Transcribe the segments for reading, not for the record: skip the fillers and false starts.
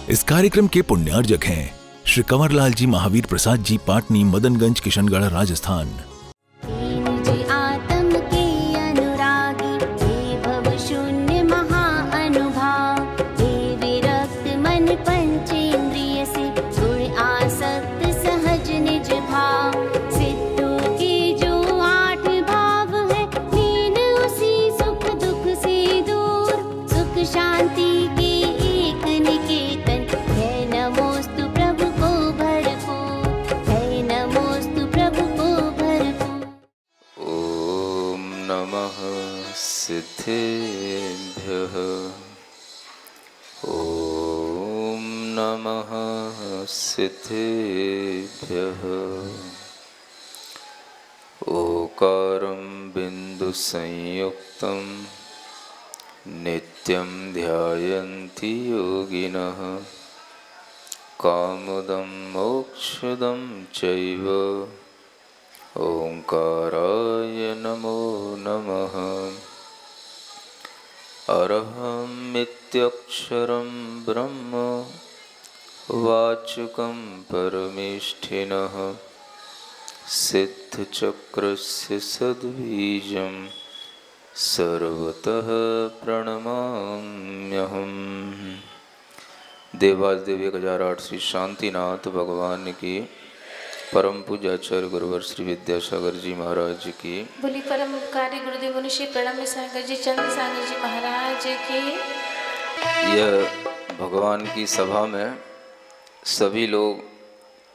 इस कार्यक्रम के पुण्यार्जक हैं श्री कंवरलाल जी महावीर प्रसाद जी, पाटनी, मदनगंज, किशनगढ़, राजस्थान। सिद्धेभ्यः ॐ नमः सिद्धेभ्यः। ओकारं बिन्दुसंयुक्तं नित्यं ध्यायन्ति योगिनः कामदं मोक्षदं चैव ओंकाराय नमो नमः। अरहमित्यक्षरं ब्रह्म वाचकं परमेष्ठिनः सिद्धचक्रस्य सद्बीजं सर्वतः प्रणमाम्यहम्। देवादिदेव 1008 श्री शांतिनाथ भगवान की, परम पूज्याचार्य गुरुवर श्री विद्यासागर जी महाराज की, बोली परम कार्य गुरुदेव श्री प्रणम सागर जी, चंद्र सागर जी महाराज की। यह भगवान की सभा में सभी लोग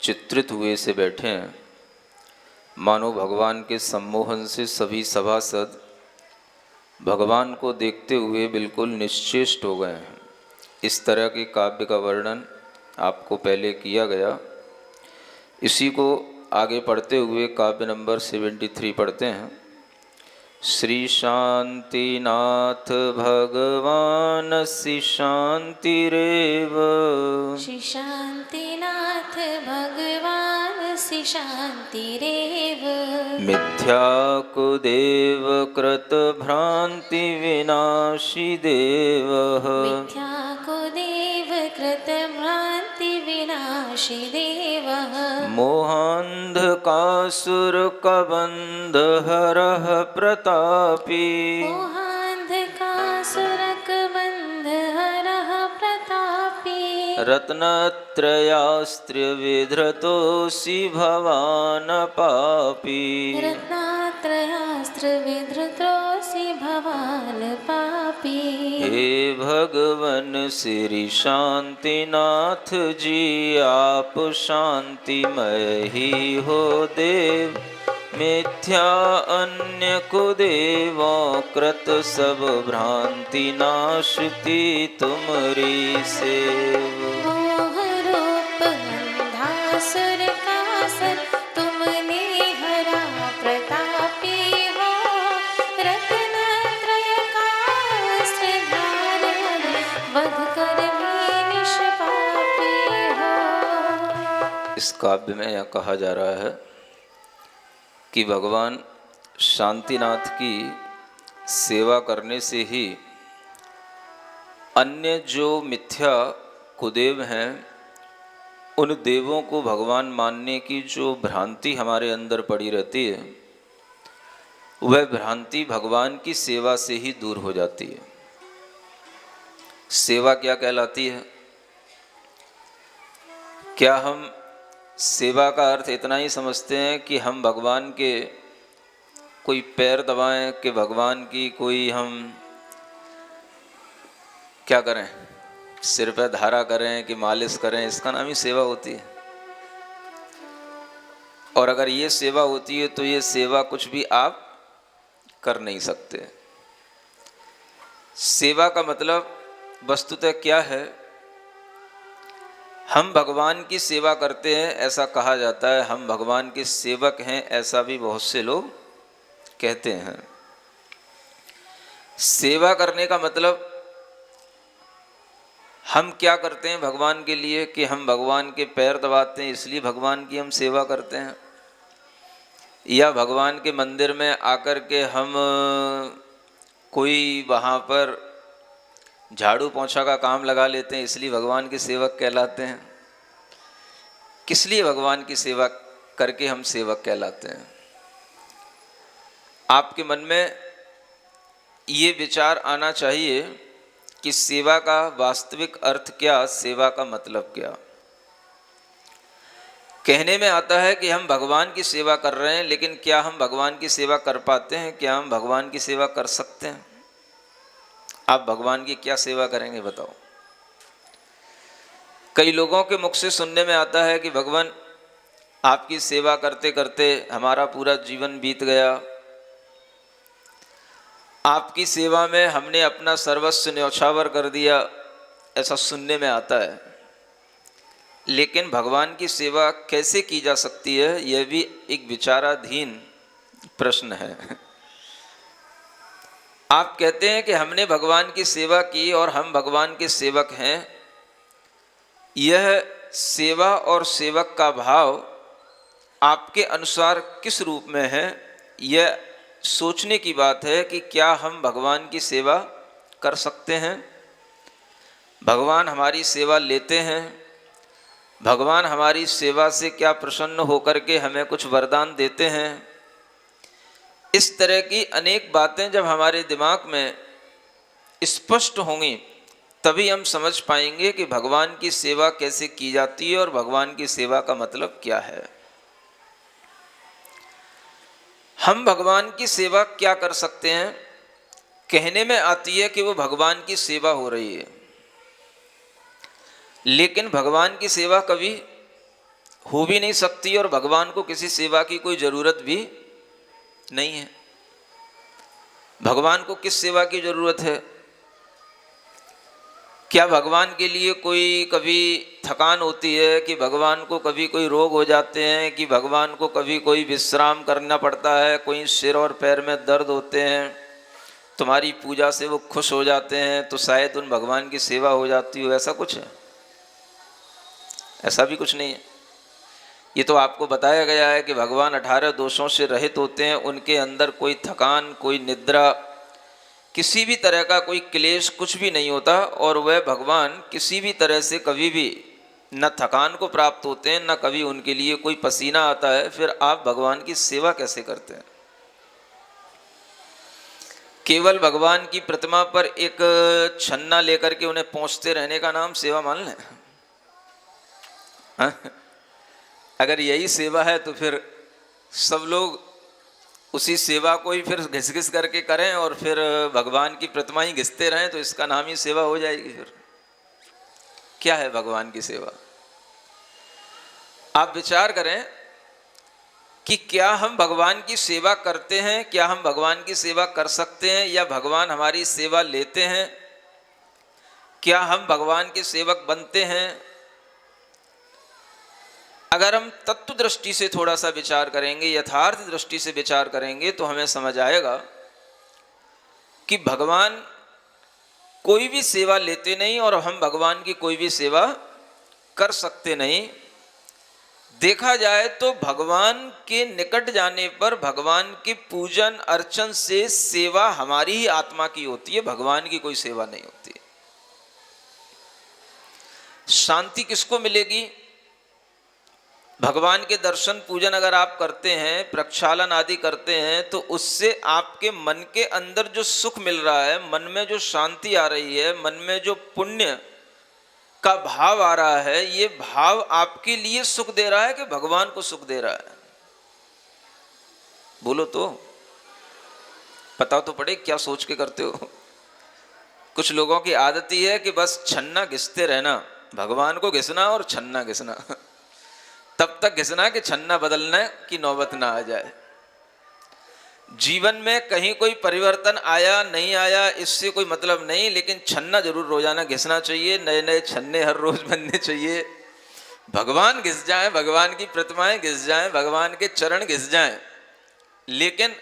चित्रित हुए से बैठे हैं, मानो भगवान के सम्मोहन से सभी सभासद भगवान को देखते हुए बिल्कुल निश्चेष्ट हो गए हैं। इस तरह के काव्य का वर्णन आपको पहले किया गया। इसी को आगे पढ़ते हुए काव्य नंबर 73 पढ़ते हैं। श्री शांतिनाथ भगवानस्य शांतिरेव, श्री शांतिनाथ भगवानस्य शांतिरेव, मिथ्या कुदेव कृत भ्रांति विनाशी देवः, मिथ्या कुदेव कृत भ्रांति विनाशी देवः, मोहान्धकासुर कबंध हरः प्रतापी, मोहान्धकासुरक बंध हरः प्रतापी, रत्नत्रयास्त्र्य विधृतोऽसि भवान् पापी, रत्नात्रयास्त्र विधृतोऽसि भवान् पापी। हे भगवन श्री शांतिनाथ जी, आप शांतिमय ही हो देव, मिथ्या अन्य को देवों कृत सब भ्रांति नाशती तुमरी सेव। मोह रूप अंधासुर का सर तुमने हरा प्रतापी हो, रत्नत्रय का अस्त्रधार वध कर भी निष्पापी हो। इस काव्य में यह कहा जा रहा है कि भगवान शांतिनाथ की सेवा करने से ही अन्य जो मिथ्या कुदेव हैं, उन देवों को भगवान मानने की जो भ्रांति हमारे अंदर पड़ी रहती है, वह भ्रांति भगवान की सेवा से ही दूर हो जाती है। सेवा क्या कहलाती है? क्या हम सेवा का अर्थ इतना ही समझते हैं कि हम भगवान के कोई पैर दबाएं, कि भगवान की कोई हम क्या करें, सिर पर धारा करें कि मालिश करें, इसका नाम ही सेवा होती है? और अगर ये सेवा होती है तो ये सेवा कुछ भी आप कर नहीं सकते। सेवा का मतलब वस्तुतः क्या है? हम भगवान की सेवा करते हैं ऐसा कहा जाता है, हम भगवान के सेवक हैं ऐसा भी बहुत से लोग कहते हैं। सेवा करने का मतलब हम क्या करते हैं भगवान के लिए कि हम भगवान के पैर दबाते हैं इसलिए भगवान की हम सेवा करते हैं, या भगवान के मंदिर में आकर के हम कोई वहाँ पर झाड़ू पोंछा का काम लगा लेते हैं, इसलिए भगवान के सेवक कहलाते हैं। किस लिए भगवान की सेवा करके हम सेवक कहलाते हैं? आपके मन में ये विचार आना चाहिए कि सेवा का वास्तविक अर्थ क्या, सेवा का मतलब क्या। कहने में आता है कि हम भगवान की सेवा कर रहे हैं, लेकिन क्या हम भगवान की सेवा कर पाते हैं? क्या हम भगवान की सेवा कर सकते हैं? आप भगवान की क्या सेवा करेंगे बताओ? कई लोगों के मुख से सुनने में आता है कि भगवान आपकी सेवा करते करते हमारा पूरा जीवन बीत गया, आपकी सेवा में हमने अपना सर्वस्व न्यौछावर कर दिया, ऐसा सुनने में आता है। लेकिन भगवान की सेवा कैसे की जा सकती है, यह भी एक विचाराधीन प्रश्न है। आप कहते हैं कि हमने भगवान की सेवा की और हम भगवान के सेवक हैं। यह सेवा और सेवक का भाव आपके अनुसार किस रूप में है, यह सोचने की बात है कि क्या हम भगवान की सेवा कर सकते हैं? भगवान हमारी सेवा लेते हैं? भगवान हमारी सेवा से क्या प्रसन्न होकर के हमें कुछ वरदान देते हैं? इस तरह की अनेक बातें जब हमारे दिमाग में स्पष्ट होंगी, तभी हम समझ पाएंगे कि भगवान की सेवा कैसे की जाती है और भगवान की सेवा का मतलब क्या है। हम भगवान की सेवा क्या कर सकते हैं? कहने में आती है कि वो भगवान की सेवा हो रही है, लेकिन भगवान की सेवा कभी हो भी नहीं सकती और भगवान को किसी सेवा की कोई ज़रूरत भी नहीं है। भगवान को किस सेवा की ज़रूरत है? क्या भगवान के लिए कोई कभी थकान होती है, कि भगवान को कभी कोई रोग हो जाते हैं, कि भगवान को कभी कोई विश्राम करना पड़ता है, कोई सिर और पैर में दर्द होते हैं, तुम्हारी पूजा से वो खुश हो जाते हैं तो शायद उन भगवान की सेवा हो जाती हो? ऐसा कुछ है? ऐसा भी कुछ नहीं है। ये तो आपको बताया गया है कि भगवान 18 दोषों से रहित होते हैं, उनके अंदर कोई थकान, कोई निद्रा, किसी भी तरह का कोई क्लेश कुछ भी नहीं होता, और वह भगवान किसी भी तरह से कभी भी न थकान को प्राप्त होते हैं, न कभी उनके लिए कोई पसीना आता है। फिर आप भगवान की सेवा कैसे करते हैं? केवल भगवान की प्रतिमा पर एक छन्ना लेकर के उन्हें पोंछते रहने का नाम सेवा मान लें? हाँ? अगर यही सेवा है तो फिर सब लोग उसी सेवा को ही फिर घिस घिस करके करें और फिर भगवान की प्रतिमा ही घिसते रहें, तो इसका नाम ही सेवा हो जाएगी। फिर क्या है भगवान की सेवा? आप विचार करें कि क्या हम भगवान की सेवा करते हैं, क्या हम भगवान की सेवा कर सकते हैं, या भगवान हमारी सेवा लेते हैं? क्या हम भगवान के सेवक बनते हैं? अगर हम तत्व दृष्टि से थोड़ा सा विचार करेंगे, यथार्थ दृष्टि से विचार करेंगे, तो हमें समझ आएगा कि भगवान कोई भी सेवा लेते नहीं और हम भगवान की कोई भी सेवा कर सकते नहीं। देखा जाए तो भगवान के निकट जाने पर भगवान के पूजन अर्चन से सेवा हमारी ही आत्मा की होती है, भगवान की कोई सेवा नहीं होती। शांति किसको मिलेगी? भगवान के दर्शन पूजन अगर आप करते हैं, प्रक्षालन आदि करते हैं, तो उससे आपके मन के अंदर जो सुख मिल रहा है, मन में जो शांति आ रही है, मन में जो पुण्य का भाव आ रहा है, ये भाव आपके लिए सुख दे रहा है कि भगवान को सुख दे रहा है? बोलो तो, पता तो पड़े क्या सोच के करते हो। कुछ लोगों की आदत ही है कि बस छन्ना घिसते रहना, भगवान को घिसना और छन्ना घिसना, तब तक घिसना कि छन्ना बदलने की नौबत ना आ जाए। जीवन में कहीं कोई परिवर्तन आया नहीं आया इससे कोई मतलब नहीं, लेकिन छन्ना जरूर रोजाना घिसना चाहिए, नए नए छन्ने हर रोज बनने चाहिए। भगवान घिस जाए, भगवान की प्रतिमाएं घिस जाएं, भगवान के चरण घिस जाएं, लेकिन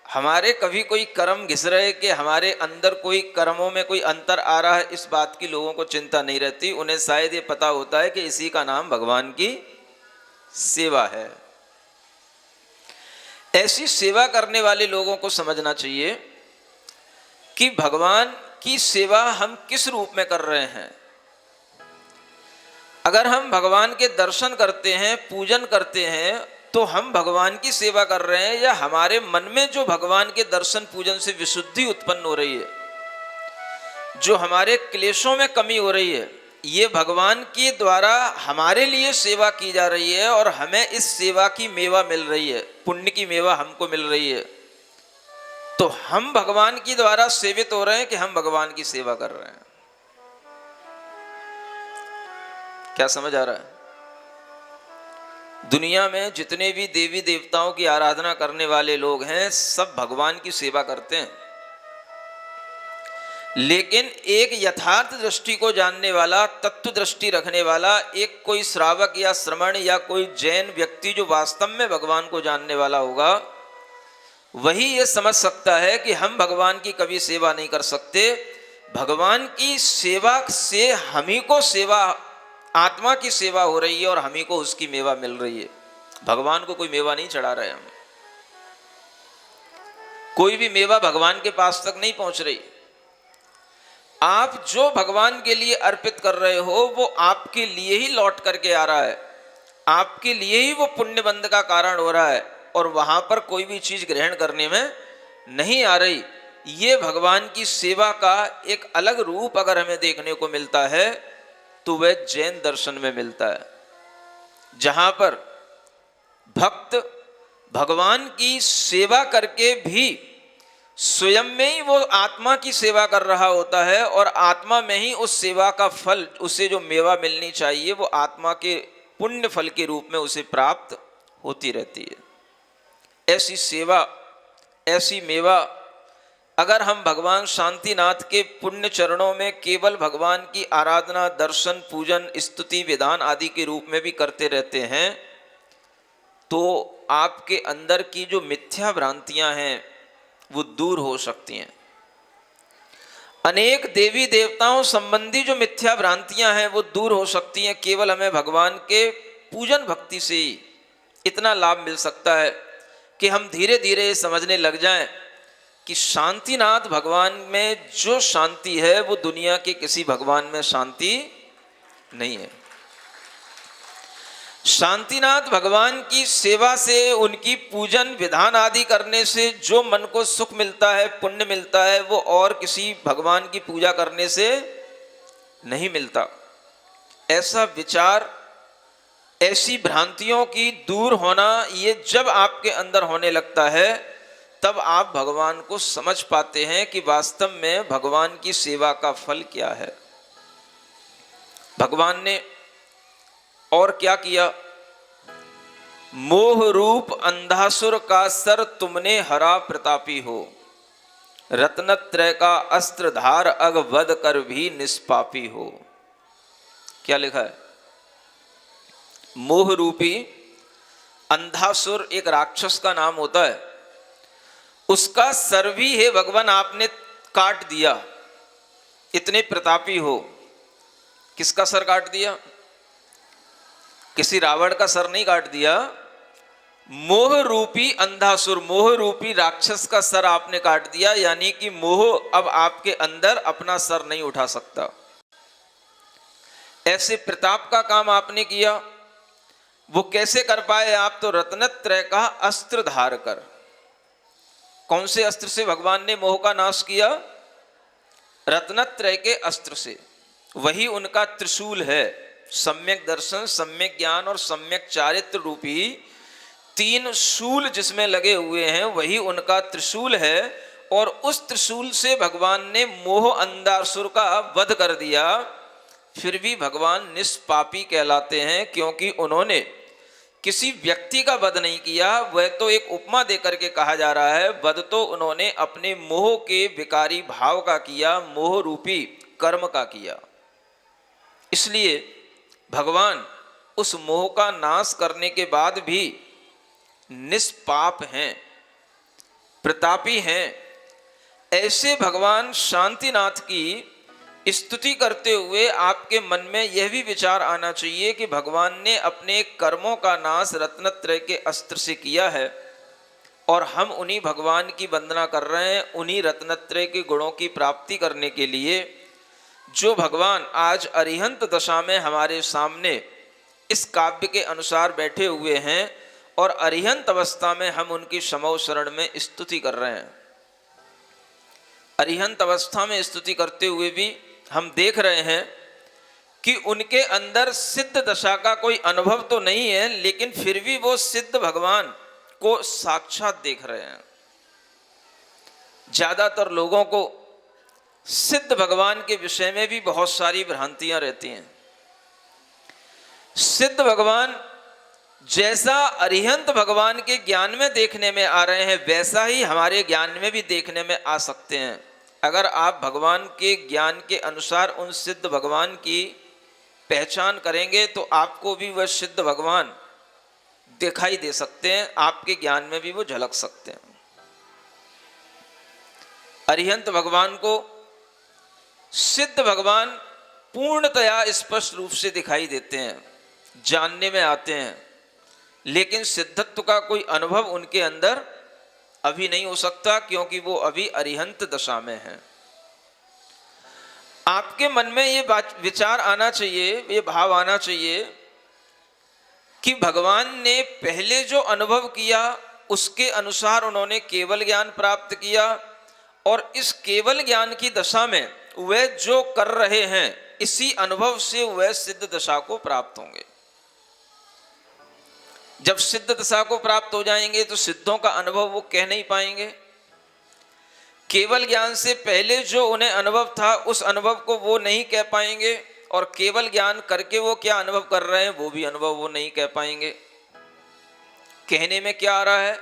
हमारे कभी कोई कर्म घिस रहे कि हमारे अंदर कोई कर्मों में कोई अंतर आ रहा है, इस बात की लोगों को चिंता नहीं रहती। उन्हें शायद ये पता होता है कि इसी का नाम भगवान की सेवा है। ऐसी सेवा करने वाले लोगों को समझना चाहिए कि भगवान की सेवा हम किस रूप में कर रहे हैं। अगर हम भगवान के दर्शन करते हैं, पूजन करते हैं, तो हम भगवान की सेवा कर रहे हैं, या हमारे मन में जो भगवान के दर्शन पूजन से विशुद्धि उत्पन्न हो रही है, जो हमारे क्लेशों में कमी हो रही है, ये भगवान के द्वारा हमारे लिए सेवा की जा रही है और हमें इस सेवा की मेवा मिल रही है, पुण्य की मेवा हमको मिल रही है। तो हम भगवान के द्वारा सेवित हो रहे हैं कि हम भगवान की सेवा कर रहे हैं। क्या समझ आ रहा है? दुनिया में जितने भी देवी देवताओं की आराधना करने वाले लोग हैं, सब भगवान की सेवा करते हैं, लेकिन एक यथार्थ दृष्टि को जानने वाला, तत्व दृष्टि रखने वाला, एक कोई श्रावक या श्रमण या कोई जैन व्यक्ति जो वास्तव में भगवान को जानने वाला होगा, वही ये समझ सकता है कि हम भगवान की कभी सेवा नहीं कर सकते। भगवान की सेवा से हम ही को सेवा, आत्मा की सेवा हो रही है और हम ही को उसकी मेवा मिल रही है। भगवान को कोई मेवा नहीं चढ़ा रहे हम, कोई भी मेवा भगवान के पास तक नहीं पहुंच रही। आप जो भगवान के लिए अर्पित कर रहे हो वो आपके लिए ही लौट करके आ रहा है, आपके लिए ही वो पुण्य बंध का कारण हो रहा है, और वहां पर कोई भी चीज ग्रहण करने में नहीं आ रही। ये भगवान की सेवा का एक अलग रूप अगर हमें देखने को मिलता है तो वह जैन दर्शन में मिलता है, जहां पर भक्त भगवान की सेवा करके भी स्वयं में ही वो आत्मा की सेवा कर रहा होता है, और आत्मा में ही उस सेवा का फल, उसे जो मेवा मिलनी चाहिए, वो आत्मा के पुण्य फल के रूप में उसे प्राप्त होती रहती है। ऐसी सेवा, ऐसी मेवा अगर हम भगवान शांतिनाथ के पुण्य चरणों में केवल भगवान की आराधना, दर्शन, पूजन, स्तुति, विधान आदि के रूप में भी करते रहते हैं, तो आपके अंदर की जो मिथ्या भ्रांतियां हैं वो दूर हो सकती हैं। अनेक देवी देवताओं संबंधी जो मिथ्या भ्रांतियां हैं वो दूर हो सकती हैं। केवल हमें भगवान के पूजन भक्ति से ही इतना लाभ मिल सकता है कि हम धीरे धीरे समझने लग जाएं कि शांतिनाथ भगवान में जो शांति है वो दुनिया के किसी भगवान में शांति नहीं है। शांतिनाथ भगवान की सेवा से, उनकी पूजन विधान आदि करने से जो मन को सुख मिलता है, पुण्य मिलता है, वो और किसी भगवान की पूजा करने से नहीं मिलता। ऐसा विचार, ऐसी भ्रांतियों की दूर होना, ये जब आपके अंदर होने लगता है तब आप भगवान को समझ पाते हैं कि वास्तव में भगवान की सेवा का फल क्या है। भगवान ने और क्या किया? मोह रूप अंधासुर का सर तुमने हरा प्रतापी हो, रत्नत्रय का अस्त्र धार अग वध कर भी निष्पापी हो। क्या लिखा है? मोह रूपी अंधासुर एक राक्षस का नाम होता है, उसका सर भी हे भगवान आपने काट दिया, इतने प्रतापी हो। किसका सर काट दिया? किसी रावण का सर नहीं काट दिया, मोह रूपी अंधासुर, मोह रूपी राक्षस का सर आपने काट दिया। यानी कि मोह अब आपके अंदर अपना सर नहीं उठा सकता। ऐसे प्रताप का काम आपने किया। वो कैसे कर पाए आप? तो रत्नत्रय का अस्त्र धार कर। कौन से अस्त्र से भगवान ने मोह का नाश किया? रत्नत्रय के अस्त्र से। वही उनका त्रिशूल है। सम्यक दर्शन, सम्यक ज्ञान और सम्यक चारित्र रूपी तीन शूल जिसमें लगे हुए हैं, वही उनका त्रिशूल है। और उस त्रिशूल से भगवान ने मोह अंधासुर का वध कर दिया। फिर भी भगवान निष्पापी कहलाते हैं, क्योंकि उन्होंने किसी व्यक्ति का वध नहीं किया। वह तो एक उपमा देकर के कहा जा रहा है, वध तो उन्होंने अपने मोह के विकारी भाव का किया, मोह रूपी कर्म का किया। इसलिए भगवान उस मोह का नाश करने के बाद भी निष्पाप हैं, प्रतापी हैं। ऐसे भगवान शांतिनाथ की स्तुति करते हुए आपके मन में यह भी विचार आना चाहिए कि भगवान ने अपने कर्मों का नाश रत्नत्रय के अस्त्र से किया है। और हम उन्हीं भगवान की वंदना कर रहे हैं, उन्हीं रत्नत्रय के गुणों की प्राप्ति करने के लिए जो भगवान आज अरिहंत दशा में हमारे सामने इस काव्य के अनुसार बैठे हुए हैं और अरिहंत अवस्था में हम उनकी समौ शरण में स्तुति कर रहे हैं। अरिहंत अवस्था में स्तुति करते हुए भी हम देख रहे हैं कि उनके अंदर सिद्ध दशा का कोई अनुभव तो नहीं है, लेकिन फिर भी वो सिद्ध भगवान को साक्षात देख रहे हैं। ज्यादातर लोगों को सिद्ध भगवान के विषय में भी बहुत सारी भ्रांतियां रहती हैं। सिद्ध भगवान जैसा अरिहंत भगवान के ज्ञान में देखने में आ रहे हैं, वैसा ही हमारे ज्ञान में भी देखने में आ सकते हैं। अगर आप भगवान के ज्ञान के अनुसार उन सिद्ध भगवान की पहचान करेंगे तो आपको भी वह सिद्ध भगवान दिखाई दे सकते हैं, आपके ज्ञान में भी वो झलक सकते हैं। अरिहंत भगवान को सिद्ध भगवान पूर्णतया स्पष्ट रूप से दिखाई देते हैं, जानने में आते हैं, लेकिन सिद्धत्व का कोई अनुभव उनके अंदर अभी नहीं हो सकता, क्योंकि वो अभी अरिहंत दशा में हैं। आपके मन में ये विचार आना चाहिए, ये भाव आना चाहिए कि भगवान ने पहले जो अनुभव किया उसके अनुसार उन्होंने केवल ज्ञान प्राप्त किया, और इस केवल ज्ञान की दशा में वह जो कर रहे हैं इसी अनुभव से वह सिद्ध दशा को प्राप्त होंगे। जब सिद्ध दशा को प्राप्त हो जाएंगे तो सिद्धों का अनुभव वो कह नहीं पाएंगे। केवल ज्ञान से पहले जो उन्हें अनुभव था उस अनुभव को वो नहीं कह पाएंगे, और केवल ज्ञान करके वो क्या अनुभव कर रहे हैं वो भी अनुभव वो नहीं कह पाएंगे। कहने में क्या आ रहा है?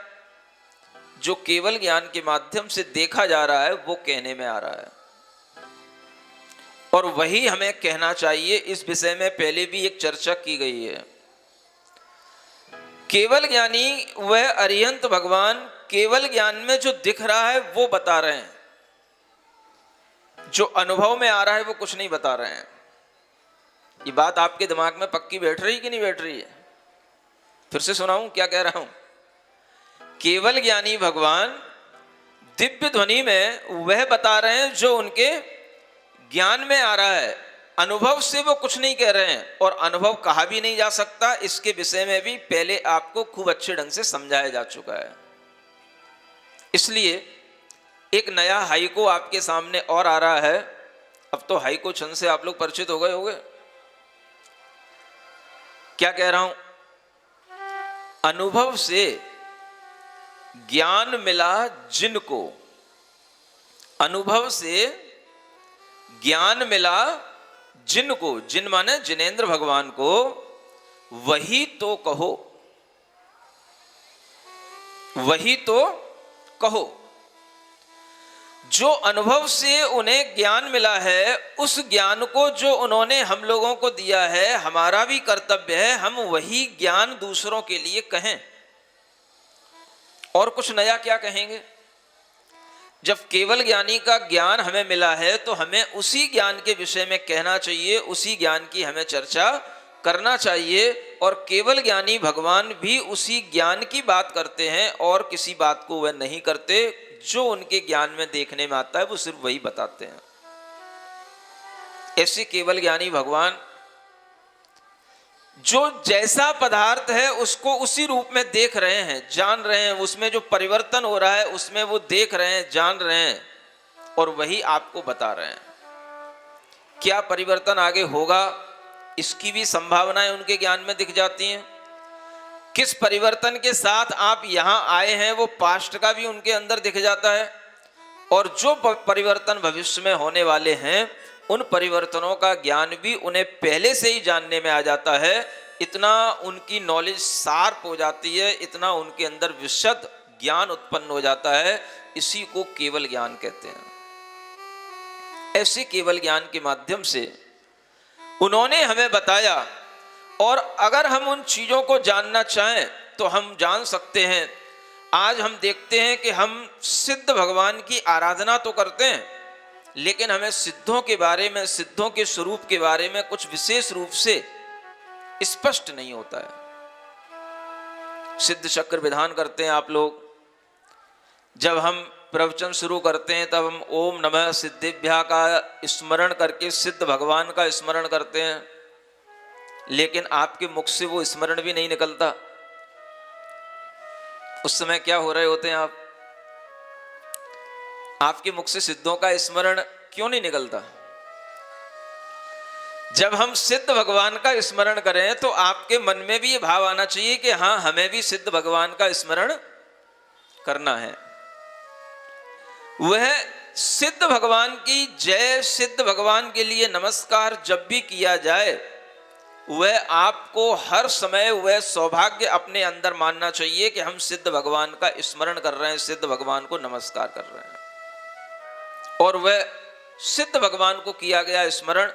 जो केवल ज्ञान के माध्यम से देखा जा रहा है वो कहने में आ रहा है, और वही हमें कहना चाहिए। इस विषय में पहले भी एक चर्चा की गई है। केवल ज्ञानी वह अरिहंत भगवान केवल ज्ञान में जो दिख रहा है वो बता रहे हैं, जो अनुभव में आ रहा है वो कुछ नहीं बता रहे हैं। ये बात आपके दिमाग में पक्की बैठ रही कि नहीं बैठ रही है? फिर से सुनाऊं क्या कह रहा हूं? केवल ज्ञानी भगवान दिव्य ध्वनि में वह बता रहे हैं जो उनके ज्ञान में आ रहा है, अनुभव से वो कुछ नहीं कह रहे हैं, और अनुभव कहा भी नहीं जा सकता। इसके विषय में भी पहले आपको खूब अच्छे ढंग से समझाया जा चुका है। इसलिए एक नया हाइको आपके सामने और आ रहा है। अब तो हाइको छंद से आप लोग परिचित हो गए होंगे। क्या कह रहा हूं? अनुभव से ज्ञान मिला जिनको, अनुभव से ज्ञान मिला जिनको, जिन माने जिनेंद्र भगवान को, वही तो कहो, वही तो कहो। जो अनुभव से उन्हें ज्ञान मिला है उस ज्ञान को जो उन्होंने हम लोगों को दिया है, हमारा भी कर्तव्य है हम वही ज्ञान दूसरों के लिए कहें। और कुछ नया क्या कहेंगे? जब केवल ज्ञानी का ज्ञान हमें मिला है तो हमें उसी ज्ञान के विषय में कहना चाहिए, उसी ज्ञान की हमें चर्चा करना चाहिए। और केवल ज्ञानी भगवान भी उसी ज्ञान की बात करते हैं और किसी बात को वह नहीं करते। जो उनके ज्ञान में देखने में आता है वो सिर्फ वही बताते हैं। ऐसे केवल ज्ञानी भगवान जो जैसा पदार्थ है उसको उसी रूप में देख रहे हैं, जान रहे हैं, उसमें जो परिवर्तन हो रहा है उसमें वो देख रहे हैं, जान रहे हैं, और वही आपको बता रहे हैं। क्या परिवर्तन आगे होगा इसकी भी संभावनाएं उनके ज्ञान में दिख जाती हैं। किस परिवर्तन के साथ आप यहां आए हैं वो पास्ट का भी उनके अंदर दिख जाता है, और जो परिवर्तन भविष्य में होने वाले हैं उन परिवर्तनों का ज्ञान भी उन्हें पहले से ही जानने में आ जाता है। इतना उनकी नॉलेज शार्प हो जाती है, इतना उनके अंदर विशद ज्ञान उत्पन्न हो जाता है। इसी को केवल ज्ञान कहते हैं। ऐसे केवल ज्ञान के माध्यम से उन्होंने हमें बताया, और अगर हम उन चीजों को जानना चाहें तो हम जान सकते हैं। आज हम देखते हैं कि हम सिद्ध भगवान की आराधना तो करते हैं, लेकिन हमें सिद्धों के बारे में, सिद्धों के स्वरूप के बारे में कुछ विशेष रूप से स्पष्ट नहीं होता है। सिद्ध चक्र विधान करते हैं आप लोग, जब हम प्रवचन शुरू करते हैं तब हम ओम नमः सिद्धिभ्या का स्मरण करके सिद्ध भगवान का स्मरण करते हैं, लेकिन आपके मुख से वो स्मरण भी नहीं निकलता। उस समय क्या हो रहे होते हैं आप? आपके मुख से सिद्धों का स्मरण क्यों नहीं निकलता? जब हम सिद्ध भगवान का स्मरण करें तो आपके मन में भी ये भाव आना चाहिए कि हाँ, हमें भी सिद्ध भगवान का स्मरण करना है। वह सिद्ध भगवान की जय, सिद्ध भगवान के लिए नमस्कार जब भी किया जाए, वह आपको हर समय वह सौभाग्य अपने अंदर मानना चाहिए कि हम सिद्ध भगवान का स्मरण कर रहे हैं, सिद्ध भगवान को नमस्कार कर रहे हैं। और वह सिद्ध भगवान को किया गया स्मरण,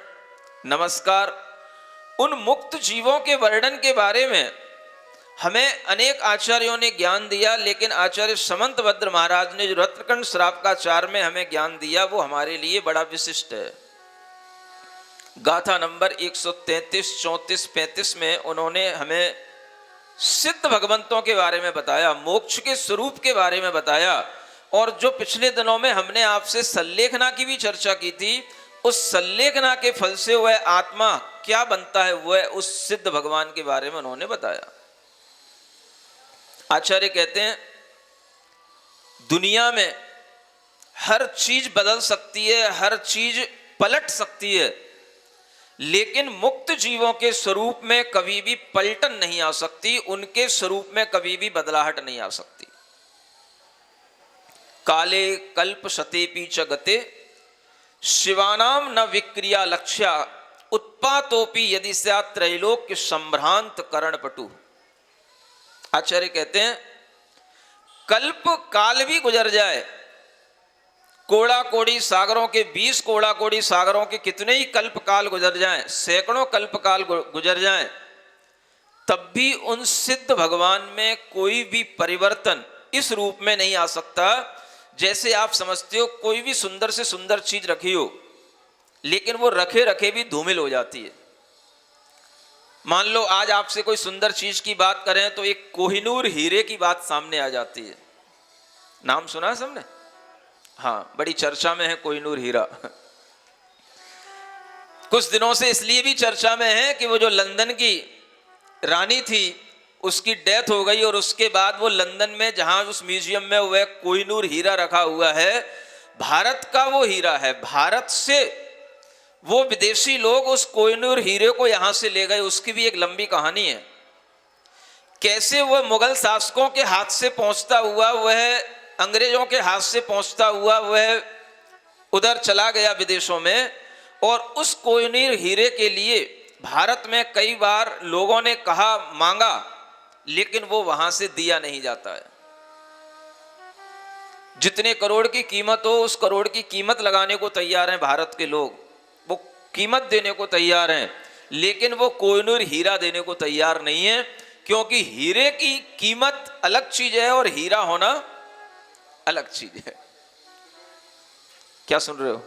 नमस्कार, उन मुक्त जीवों के वर्णन के बारे में हमें अनेक आचार्यों ने ज्ञान दिया, लेकिन आचार्य समंतभद्र महाराज ने जो रत्नकंड श्रावकाचार में हमें ज्ञान दिया वो हमारे लिए बड़ा विशिष्ट है। गाथा नंबर 133, 34, 35 में उन्होंने हमें सिद्ध भगवंतों के बारे में बताया, मोक्ष के स्वरूप के बारे में बताया। और जो पिछले दिनों में हमने आपसे सल्लेखना की भी चर्चा की थी, उस सल्लेखना के फल से वह आत्मा क्या बनता है, वह उस सिद्ध भगवान के बारे में उन्होंने बताया। आचार्य कहते हैं दुनिया में हर चीज बदल सकती है, हर चीज पलट सकती है, लेकिन मुक्त जीवों के स्वरूप में कभी भी पलटन नहीं आ सकती, उनके स्वरूप में कभी भी बदलाहट नहीं आ सकती। काले कल्प सतेपि च गते शिवानाम न विक्रिया लक्ष्या उत्पातोपि यदि स्यात् त्रैलोक्य संभ्रांत करणपटु। आचार्य कहते हैं कल्प काल भी गुजर जाए, कोड़ा कोड़ी सागरों के 20 कोड़ा कोड़ी सागरों के कितने ही कल्प काल गुजर जाएं, सैकड़ों कल्प काल गुजर जाएं, तब भी उन सिद्ध भगवान में कोई भी परिवर्तन इस रूप में नहीं आ सकता। जैसे आप समझते हो कोई भी सुंदर से सुंदर चीज रखी हो, लेकिन वो रखे रखे भी धूमिल हो जाती है। मान लो आज आपसे कोई सुंदर चीज की बात करें तो एक कोहिनूर हीरे की बात सामने आ जाती है। नाम सुना है सबने? हाँ, बड़ी चर्चा में है कोहिनूर हीरा। कुछ दिनों से इसलिए भी चर्चा में है कि वो जो लंदन की रानी थी उसकी डेथ हो गई, और उसके बाद वो लंदन में जहां उस म्यूजियम में वह कोहिनूर हीरा रखा हुआ है, भारत का वो हीरा है। भारत से वो विदेशी लोग उस कोहिनूर हीरे को यहां से ले गए, उसकी भी एक लंबी कहानी है। कैसे वह मुगल शासकों के हाथ से पहुंचता हुआ, वह अंग्रेजों के हाथ से पहुंचता हुआ वह उधर चला गया विदेशों में, और उस कोहिनूर हीरे के लिए भारत में कई बार लोगों ने कहा, मांगा, लेकिन वो वहां से दिया नहीं जाता है। जितने करोड़ की कीमत हो उस करोड़ की कीमत लगाने को तैयार हैं भारत के लोग, वो कीमत देने को तैयार हैं, लेकिन वो कोहिनूर हीरा देने को तैयार नहीं है, क्योंकि हीरे की कीमत अलग चीज है और हीरा होना अलग चीज है। क्या सुन रहे हो?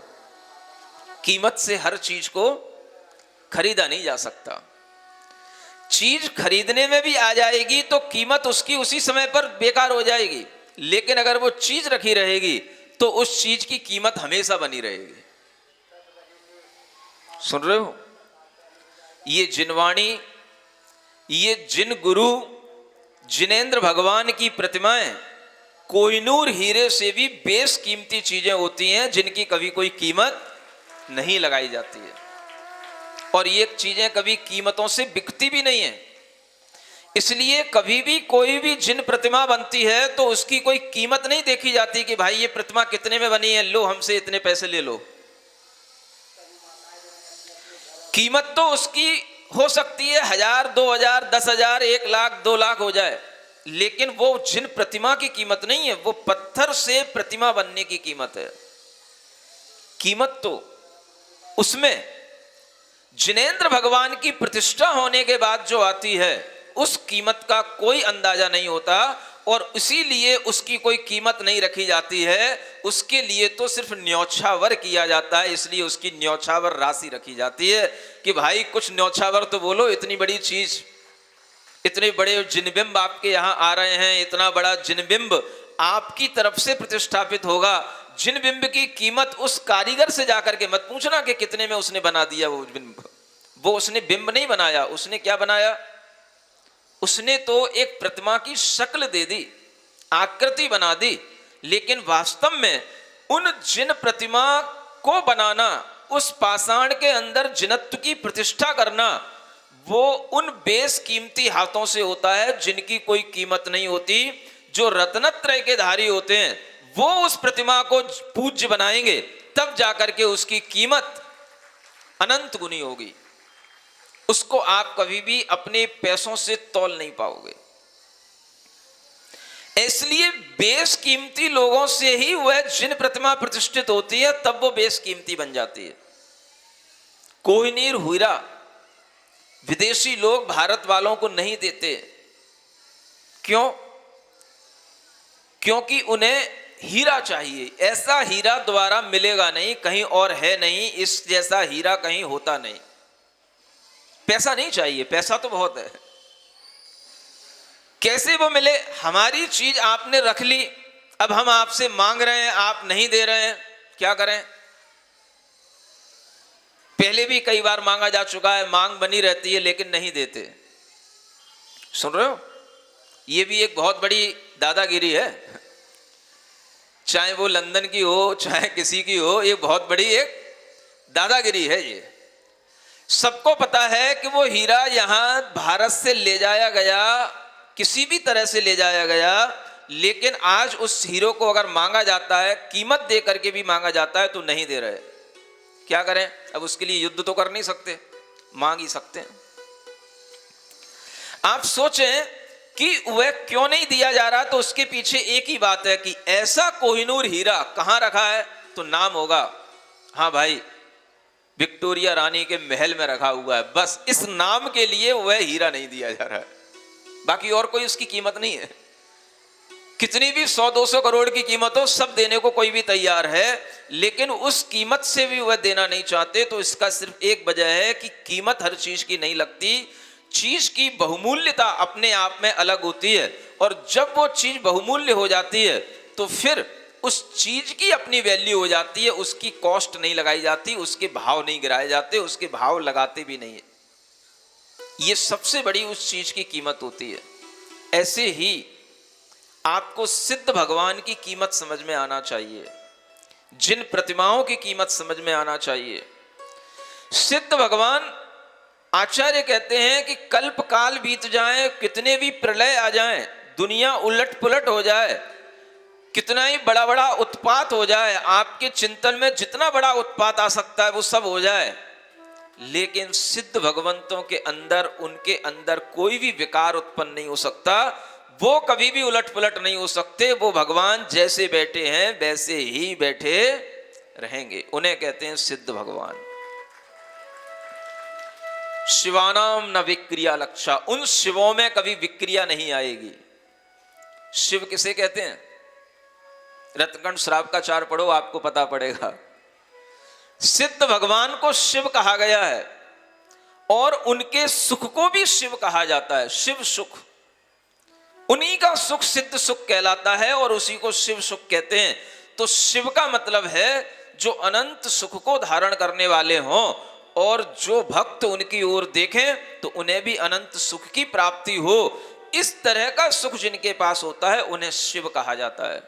कीमत से हर चीज को खरीदा नहीं जा सकता। चीज खरीदने में भी आ जाएगी तो कीमत उसकी उसी समय पर बेकार हो जाएगी, लेकिन अगर वो चीज रखी रहेगी तो उस चीज की कीमत हमेशा बनी रहेगी। सुन रहे हो? ये जिनवाणी, ये जिन गुरु जिनेंद्र भगवान की प्रतिमाएं कोहिनूर हीरे से भी बेशकीमती चीजें होती हैं, जिनकी कभी कोई कीमत नहीं लगाई जाती है, और ये चीजें कभी कीमतों से बिकती भी नहीं है। इसलिए कभी भी कोई भी जिन प्रतिमा बनती है तो उसकी कोई कीमत नहीं देखी जाती कि भाई ये प्रतिमा कितने में बनी है, लो हमसे इतने पैसे ले लो। कीमत तो उसकी हो सकती है 1000, 2000, 10,000, 1 लाख, 2 लाख हो जाए, लेकिन वो जिन प्रतिमा की कीमत नहीं है, वो पत्थर से प्रतिमा बनने की कीमत है। कीमत तो उसमें जिनेंद्र भगवान की प्रतिष्ठा होने के बाद जो आती है उस कीमत का कोई अंदाजा नहीं होता, और इसीलिए उसकी कोई कीमत नहीं रखी जाती है। उसके लिए तो सिर्फ न्यौछावर किया जाता है, इसलिए उसकी न्यौछावर राशि रखी जाती है कि भाई कुछ न्यौछावर तो बोलो, इतनी बड़ी चीज, इतने बड़े जिनबिंब आपके यहाँ आ रहे हैं, इतना बड़ा जिनबिंब आपकी तरफ से प्रतिष्ठापित होगा। जिन बिंब की कीमत उस कारीगर से जाकर के मत पूछना कि कितने में उसने बना दिया वो बिंब। वो उसने बिंब नहीं बनाया, उसने क्या बनाया? उसने तो एक प्रतिमा की शक्ल दे दी, आकृति बना दी, लेकिन वास्तव में उन जिन प्रतिमा को बनाना, उस पाषाण के अंदर जिनत्व की प्रतिष्ठा करना, वो उन बेशकीमती हाथों से होता है जिनकी कोई कीमत नहीं होती। जो रत्नत्रय के धारी होते हैं वो उस प्रतिमा को पूज्य बनाएंगे, तब जाकर के उसकी कीमत अनंत गुनी होगी। उसको आप कभी भी अपने पैसों से तौल नहीं पाओगे। इसलिए बेशकीमती लोगों से ही वह जिन प्रतिमा प्रतिष्ठित होती है, तब वो बेशकीमती बन जाती है। कोहिनूर हीरा विदेशी लोग भारत वालों को नहीं देते। क्यों? क्योंकि उन्हें हीरा चाहिए। ऐसा हीरा दोबारा मिलेगा नहीं, कहीं और है नहीं, इस जैसा हीरा कहीं होता नहीं। पैसा नहीं चाहिए, पैसा तो बहुत है। कैसे वो मिले? हमारी चीज आपने रख ली, अब हम आपसे मांग रहे हैं, आप नहीं दे रहे हैं, क्या करें? पहले भी कई बार मांगा जा चुका है, मांग बनी रहती है लेकिन नहीं देते। सुन रहे हो? ये भी एक बहुत बड़ी दादागिरी है, चाहे वो लंदन की हो चाहे किसी की हो, ये बहुत बड़ी एक दादागिरी है। ये सबको पता है कि वो हीरा यहां भारत से ले जाया गया, किसी भी तरह से ले जाया गया, लेकिन आज उस हीरो को अगर मांगा जाता है, कीमत दे करके भी मांगा जाता है, तो नहीं दे रहे। क्या करें? अब उसके लिए युद्ध तो कर नहीं सकते, मांग ही सकते हैं। आप सोचें कि वह क्यों नहीं दिया जा रहा, तो उसके पीछे एक ही बात है कि ऐसा कोहिनूर हीरा कहां रखा है, तो नाम होगा, हाँ भाई विक्टोरिया रानी के महल में रखा हुआ है। बस इस नाम के लिए वह हीरा नहीं दिया जा रहा है, बाकी और कोई उसकी कीमत नहीं है। कितनी भी 100-200 करोड़ की कीमत हो, सब देने को कोई भी तैयार है, लेकिन उस कीमत से भी वह देना नहीं चाहते। तो इसका सिर्फ एक वजह है कि कीमत हर चीज की नहीं लगती। चीज की बहुमूल्यता अपने आप में अलग होती है, और जब वो चीज बहुमूल्य हो जाती है तो फिर उस चीज की अपनी वैल्यू हो जाती है, उसकी कॉस्ट नहीं लगाई जाती, उसके भाव नहीं गिराए जाते, उसके भाव लगाते भी नहीं है। ये सबसे बड़ी उस चीज की कीमत होती है। ऐसे ही आपको सिद्ध भगवान की कीमत समझ में आना चाहिए, जिन प्रतिमाओं की कीमत समझ में आना चाहिए। सिद्ध भगवान, आचार्य कहते हैं कि कल्प काल बीत जाए, कितने भी प्रलय आ जाएं, दुनिया उलट पुलट हो जाए, कितना ही बड़ा बड़ा उत्पात हो जाए, आपके चिंतन में जितना बड़ा उत्पात आ सकता है वो सब हो जाए, लेकिन सिद्ध भगवंतों के अंदर, उनके अंदर कोई भी विकार उत्पन्न नहीं हो सकता। वो कभी भी उलट पुलट नहीं हो सकते। वो भगवान जैसे बैठे हैं वैसे ही बैठे रहेंगे। उन्हें कहते हैं सिद्ध भगवान। शिवानाम न विक्रिया लक्षा, उन शिवों में कभी विक्रिया नहीं आएगी। शिव किसे कहते हैं? रत्नखंड श्राप का 4 पढ़ो, आपको पता पड़ेगा। सिद्ध भगवान को शिव कहा गया है, और उनके सुख को भी शिव कहा जाता है। शिव सुख, उन्हीं का सुख सिद्ध सुख कहलाता है, और उसी को शिव सुख कहते हैं। तो शिव का मतलब है जो अनंत सुख को धारण करने वाले हों, और जो भक्त उनकी ओर देखें तो उन्हें भी अनंत सुख की प्राप्ति हो। इस तरह का सुख जिनके पास होता है उन्हें शिव कहा जाता है।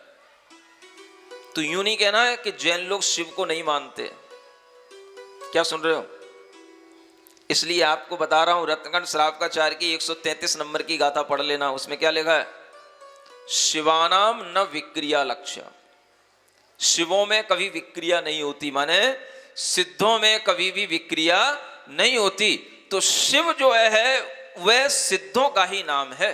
तो यूं नहीं कहना है कि जैन लोग शिव को नहीं मानते। क्या सुन रहे हो? इसलिए आपको बता रहा हूं, रत्नखंड श्रावकाचार्य की 133 नंबर की गाथा पढ़ लेना। उसमें क्या लिखा है? शिवानाम न विक्रिया लक्ष्य, शिवों में कभी विक्रिया नहीं होती, माने सिद्धों में कभी भी विक्रिया नहीं होती। तो शिव जो है वह सिद्धों का ही नाम है।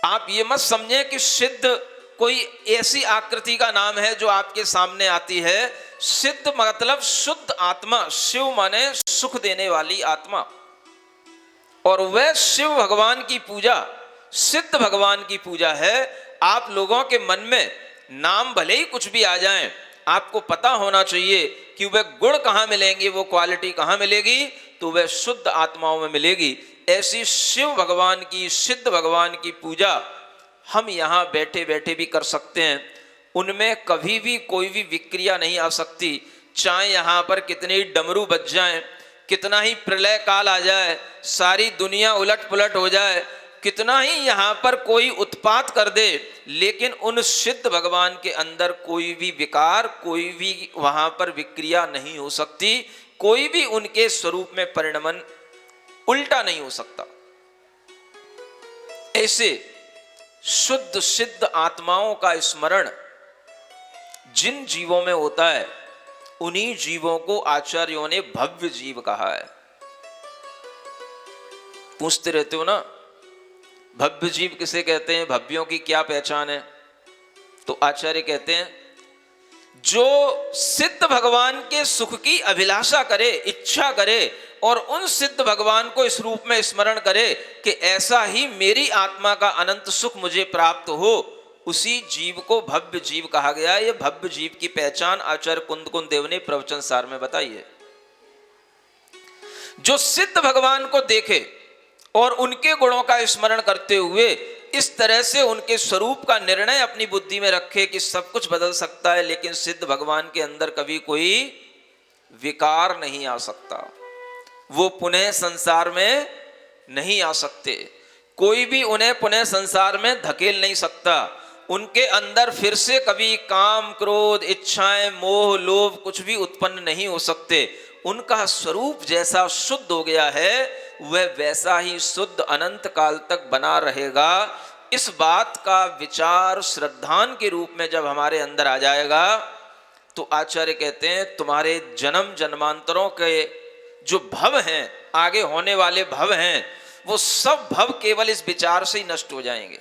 आप ये मत समझें कि सिद्ध कोई ऐसी आकृति का नाम है जो आपके सामने आती है। सिद्ध मतलब शुद्ध आत्मा, शिव माने सुख देने वाली आत्मा। और वह शिव भगवान की पूजा, सिद्ध भगवान की पूजा है। आप लोगों के मन में नाम भले ही कुछ भी आ जाएं, आपको पता होना चाहिए कि वह गुण कहाँ मिलेंगे, वो क्वालिटी कहाँ मिलेगी, तो वह शुद्ध आत्माओं में मिलेगी। ऐसी शिव भगवान की, सिद्ध भगवान की पूजा हम यहाँ बैठे बैठे भी कर सकते हैं, उनमें कभी भी कोई भी विक्रिया नहीं आ सकती। चाहे यहाँ पर कितने ही डमरू बज जाएं, कितना ही प्रलय काल आ जाए, सारी दुनिया उलट पुलट हो जाए, कितना ही यहाँ पर कोई उत्पात कर दे, लेकिन उन सिद्ध भगवान के अंदर कोई भी विकार, कोई भी वहाँ पर विक्रिया नहीं हो सकती, कोई भी उनके स्वरूप में परिणमन उल्टा नहीं हो सकता। ऐसे शुद्ध सिद्ध आत्माओं का स्मरण जिन जीवों में होता है, उन्हीं जीवों को आचार्यों ने भव्य जीव कहा है। पूछते रहते हो ना, भव्य जीव किसे कहते हैं, भव्यों की क्या पहचान है? तो आचार्य कहते हैं, जो सिद्ध भगवान के सुख की अभिलाषा करे, इच्छा करे, और उन सिद्ध भगवान को इस रूप में स्मरण करे कि ऐसा ही मेरी आत्मा का अनंत सुख मुझे प्राप्त हो, उसी जीव को भव्य जीव कहा गया। ये भव्य जीव की पहचान आचार्य कुंद देव ने प्रवचन सार में बताई है। जो सिद्ध भगवान को देखे और उनके गुणों का स्मरण करते हुए इस तरह से उनके स्वरूप का निर्णय अपनी बुद्धि में रखे कि सब कुछ बदल सकता है, लेकिन सिद्ध भगवान के अंदर कभी कोई विकार नहीं आ सकता, वो पुनः संसार में नहीं आ सकते, कोई भी उन्हें पुनः संसार में धकेल नहीं सकता, उनके अंदर फिर से कभी काम क्रोध इच्छाएं मोह लोभ कुछ भी उत्पन्न नहीं हो सकते। उनका स्वरूप जैसा शुद्ध हो गया है, वह वैसा ही शुद्ध अनंत काल तक बना रहेगा। इस बात का विचार श्रद्धान के रूप में जब हमारे अंदर आ जाएगा, तो आचार्य कहते हैं तुम्हारे जन्म जन्मांतरों के जो भव हैं, आगे होने वाले भव हैं, वो सब भव केवल इस विचार से ही नष्ट हो जाएंगे।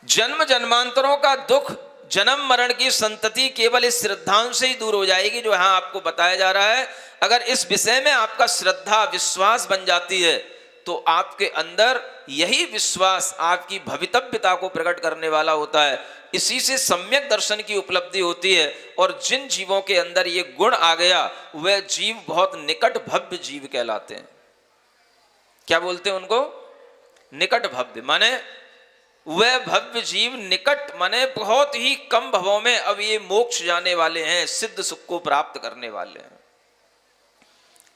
जन्म जन्मांतरों का दुख, जन्म मरण की संतति केवल इस श्रद्धांश से ही दूर हो जाएगी जो यहां आपको बताया जा रहा है। अगर इस विषय में आपका श्रद्धा विश्वास बन जाती है, तो आपके अंदर यही विश्वास आपकी भवितव्यता को प्रकट करने वाला होता है। इसी से सम्यक दर्शन की उपलब्धि होती है। और जिन जीवों के अंदर ये गुण आ गया, वह जीव बहुत निकट भव्य जीव कहलाते हैं। क्या बोलते हैं उनको? निकट भव्य, माने वह भव्य जीव निकट, माने बहुत ही कम भवों में अब ये मोक्ष जाने वाले हैं, सिद्ध सुख को प्राप्त करने वाले हैं।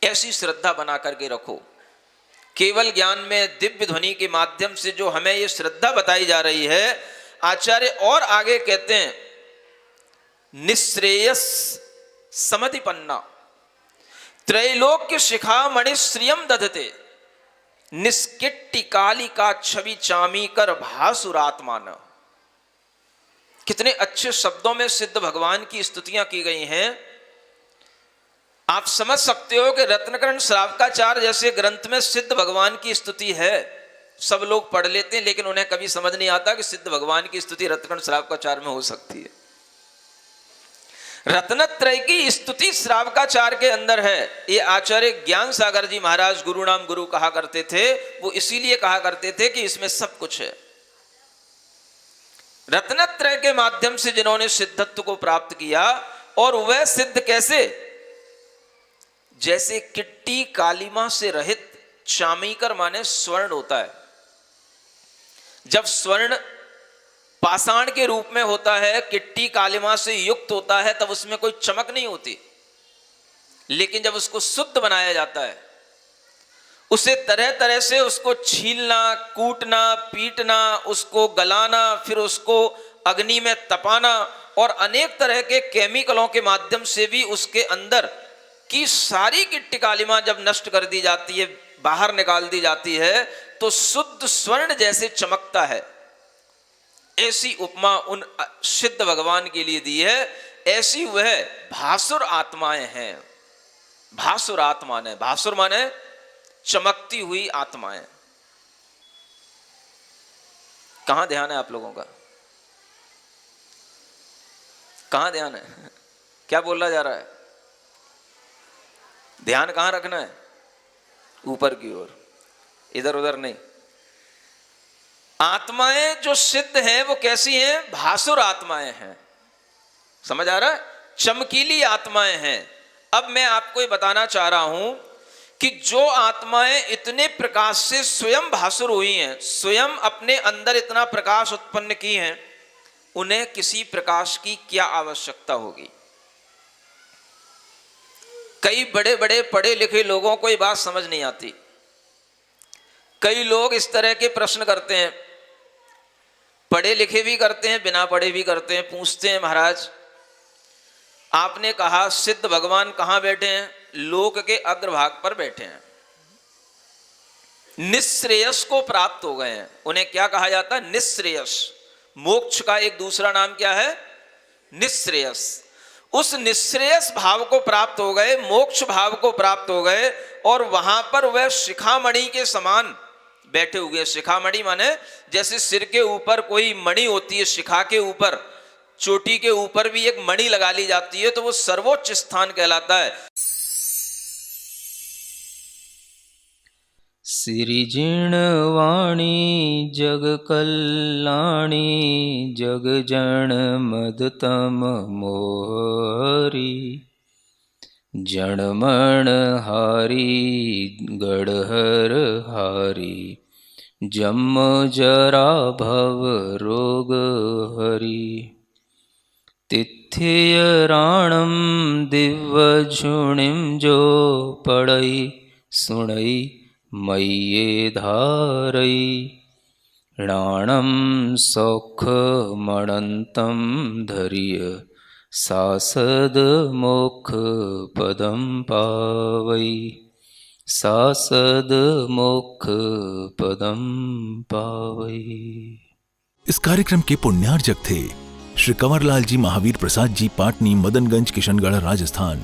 ऐसी श्रद्धा बना करके रखो। केवल ज्ञान में दिव्य ध्वनि के माध्यम से जो हमें ये श्रद्धा बताई जा रही है, आचार्य और आगे कहते हैं, निश्रेयस समधिपन्ना त्रैलोक्य शिखामणि श्रियम दधते निष्किट्टि कालिका छवि चामी कर भासुरात्मान। कितने अच्छे शब्दों में सिद्ध भगवान की स्तुतियां की गई हैं। आप समझ सकते हो कि रत्नकरण श्रावकाचार्य जैसे ग्रंथ में सिद्ध भगवान की स्तुति है। सब लोग पढ़ लेते हैं, लेकिन उन्हें कभी समझ नहीं आता कि सिद्ध भगवान की स्तुति रत्नकरण श्रावकाचार्य में हो सकती है। रत्नत्रय की स्तुति श्रावकाचार्य के अंदर है। ये आचार्य ज्ञान सागर जी महाराज गुरु नाम गुरु कहा करते थे। वो इसीलिए कहा करते थे कि इसमें सब कुछ है। रत्नत्रय के माध्यम से जिन्होंने सिद्धत्व को प्राप्त किया, और वह सिद्ध कैसे? जैसे किट्टी कालिमा से रहित, चामीकर माने स्वर्ण होता है। जब स्वर्ण पाषाण के रूप में होता है, किट्टी कालिमा से युक्त होता है, तब उसमें कोई चमक नहीं होती। लेकिन जब उसको शुद्ध बनाया जाता है, उसे तरह तरह से उसको छीलना, कूटना, पीटना, उसको गलाना, फिर उसको अग्नि में तपाना, और अनेक तरह के केमिकलों के माध्यम से भी उसके अंदर की सारी किट्टी कालिमा जब नष्ट कर दी जाती है, बाहर निकाल दी जाती है, तो शुद्ध स्वर्ण जैसे चमकता है। ऐसी उपमा उन सिद्ध भगवान के लिए दी है। ऐसी वह भासुर आत्माएं हैं। भासुर आत्मा ने, भासुर माने चमकती हुई आत्माएं। कहां ध्यान है आप लोगों का? कहां ध्यान है? क्या बोला जा रहा है? ध्यान कहां रखना है? ऊपर की ओर, इधर उधर नहीं। आत्माएं जो सिद्ध हैं वो कैसी हैं? भासुर आत्माएं हैं। समझ आ रहा है? चमकीली आत्माएं हैं। अब मैं आपको ये बताना चाह रहा हूं कि जो आत्माएं इतने प्रकाश से स्वयं भासुर हुई हैं, स्वयं अपने अंदर इतना प्रकाश उत्पन्न की हैं, उन्हें किसी प्रकाश की क्या आवश्यकता होगी। कई बड़े बड़े पढ़े लिखे लोगों को ये बात समझ नहीं आती। कई लोग इस तरह के प्रश्न करते हैं, पढ़े लिखे भी करते हैं, बिना पढ़े भी करते हैं। पूछते हैं, महाराज आपने कहा सिद्ध भगवान कहाँ बैठे हैं? लोक के अग्रभाग पर बैठे हैं, निश्रेयस को प्राप्त हो गए हैं। उन्हें क्या कहा जाता है? निश्रेयस। मोक्ष का एक दूसरा नाम क्या है? निश्रेयस। उस निश्रेयस भाव को प्राप्त हो गए, मोक्ष भाव को प्राप्त हो गए, और वहां पर वह शिखामणि के समान बैठे हुए। शिखामणि माने जैसे सिर के ऊपर कोई मणि होती है, शिखा के ऊपर, चोटी के ऊपर भी एक मणि लगा ली जाती है, तो वो सर्वोच्च स्थान कहलाता है। सिरिजिण वाणी जग कल्याणी, जग जन मदतम मोहरी, जणमण हारी गढ़हर हारी, जम जरा भव रोग हरी, तिथ्य राणम दिव्य झुणिम जो पड़ई सुणई मय्ये धारई, राणम सौख मणंतम धरिय, सासद मोक्ष पदम पावई, सासद मोक्ष पदम पावई। इस कार्यक्रम के पुण्यार्जक थे श्री कंवरलाल जी महावीर प्रसाद जी, पाटनी, मदनगंज, किशनगढ़, राजस्थान।